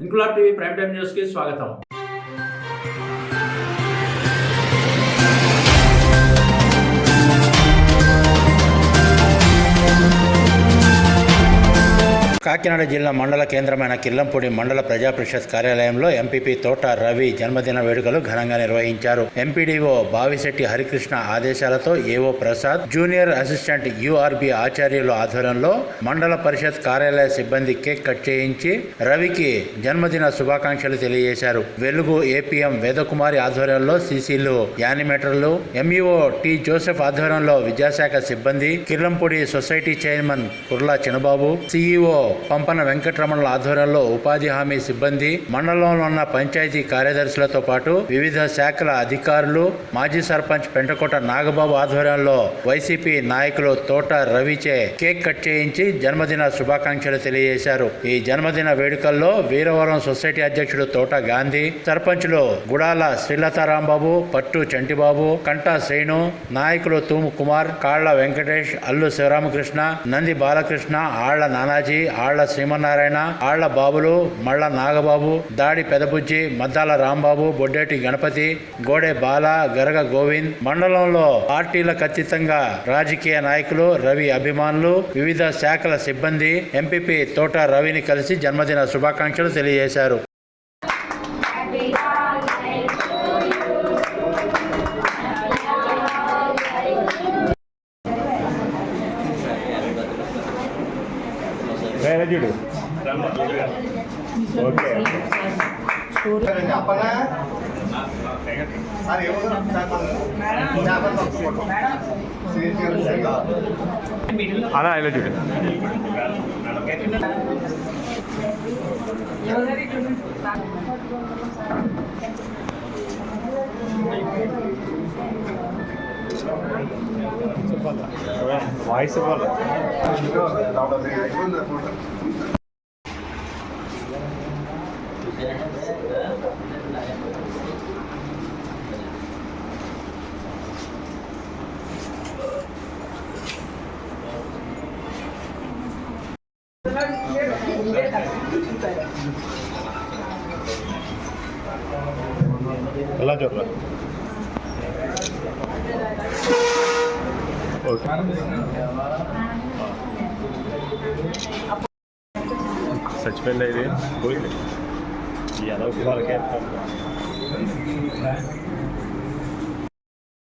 Inquilab TV prime time news కి స్వాగతం. కాకినాడ జిల్లా మండల కేంద్రమైన కిల్లంపూడి మండల ప్రజా పరిషత్ కార్యాలయంలో ఎంపీపీ తోట రవి జన్మదిన వేడుకలు ఘనంగా నిర్వహించారు. ఎంపీడీఓ బావిశెట్టి హరికృష్ణ ఆదేశాలతో ఏఓ ప్రసాద్, జూనియర్ అసిస్టెంట్ యుఆర్బి ఆచార్యుల ఆధ్వర్యంలో మండల పరిషత్ కార్యాలయ సిబ్బంది కేక్ కట్ చేయించి రవికి జన్మదిన శుభాకాంక్షలు తెలియజేశారు. వెలుగు ఏపీఎం వేదకుమారి ఆధ్వర్యంలో సీసీలు, యానిమేటర్లు, ఎంఈఓ టి జోసెఫ్ ఆధ్వర్యంలో విద్యాశాఖ సిబ్బంది, కిల్లంపూడి సొసైటీ చైర్మన్ కుర్లా చిన్నబాబు, సిఇఓ పంపన వెంకటరమణుల ఆధ్వర్యంలో ఉపాధి హామీ సిబ్బంది, మండలంలో ఉన్న పంచాయతీ కార్యదర్శులతో పాటు వివిధ శాఖల అధికారులు, మాజీ సర్పంచ్ పెంటకోట నాగబాబు ఆధ్వర్యంలో వైసీపీ నాయకులు తోట రవిచే కేక్ కట్ చేయించి జన్మదిన శుభాకాంక్షలు తెలియజేశారు. ఈ జన్మదిన వేడుకల్లో వీరవరం సొసైటీ అధ్యక్షుడు తోట గాంధీ, సర్పంచులు గుడాల శ్రీలతారాంబాబు, పట్టు చంటిబాబు, కంటా శ్రీను, నాయకులు తూము కుమార్, కాళ్ల వెంకటేష్, అల్లు శివరామకృష్ణ, నంది బాలకృష్ణ, ఆళ్ల నానాజీ, ఆళ్ల శ్రీమన్నారాయణ, ఆళ్ల బాబులు, మళ్ళ నాగబాబు, దాడి పెదబుజ్జి, మద్దాల రాంబాబు, బొడ్డేటి గణపతి, గోడే బాల, గరగ గోవింద్, మండలంలో పార్టీలకు అతీతంగా రాజకీయ నాయకులు, రవి అభిమానులు, వివిధ శాఖల సిబ్బంది ఎంపీపీ తోట రవిని కలిసి జన్మదిన శుభాకాంక్షలు తెలియజేశారు. చూడు ఓకే అలా ఇలా చూడు వాయిస్ ఇవ్వాలి. ఎలా చూడరా చచ్చిపోయింది ఇది పోయింది.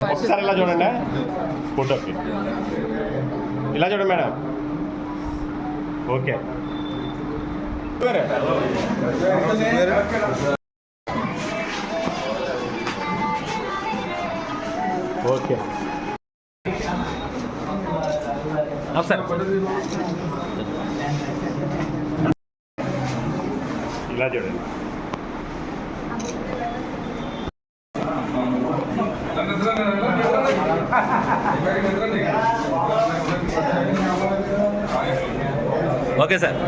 ఒకసారి ఇలా చూడండి ఫోటోకి, ఇలా చూడండి మేడం. ఓకే ఓకే సార్ ఇలా చూడండి. Okay sir.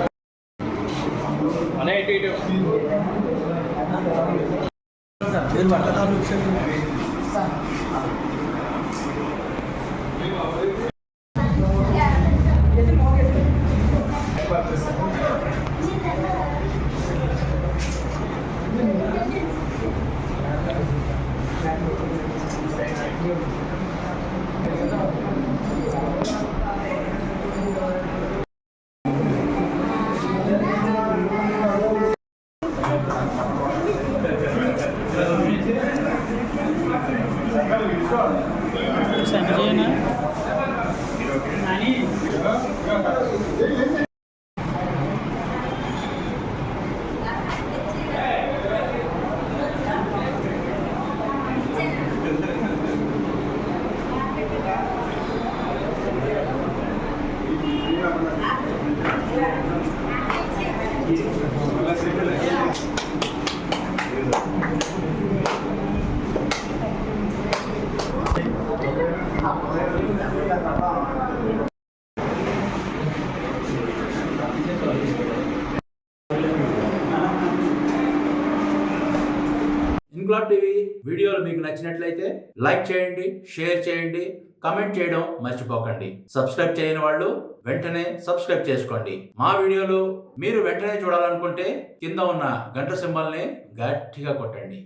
ఇంక్లాబ్ టీవీ వీడియోలు మీకు నచ్చినట్లయితే లైక్ చేయండి, షేర్ చేయండి, కమెంట్ చేయడం మర్చిపోకండి. సబ్స్క్రైబ్ చేయని వాళ్ళు వెంటనే సబ్స్క్రైబ్ చేసుకోండి. మా వీడియోలు మీరు వెంటనే చూడాలనుకుంటే కింద ఉన్న గంట సింబల్ని గట్టిగా కొట్టండి.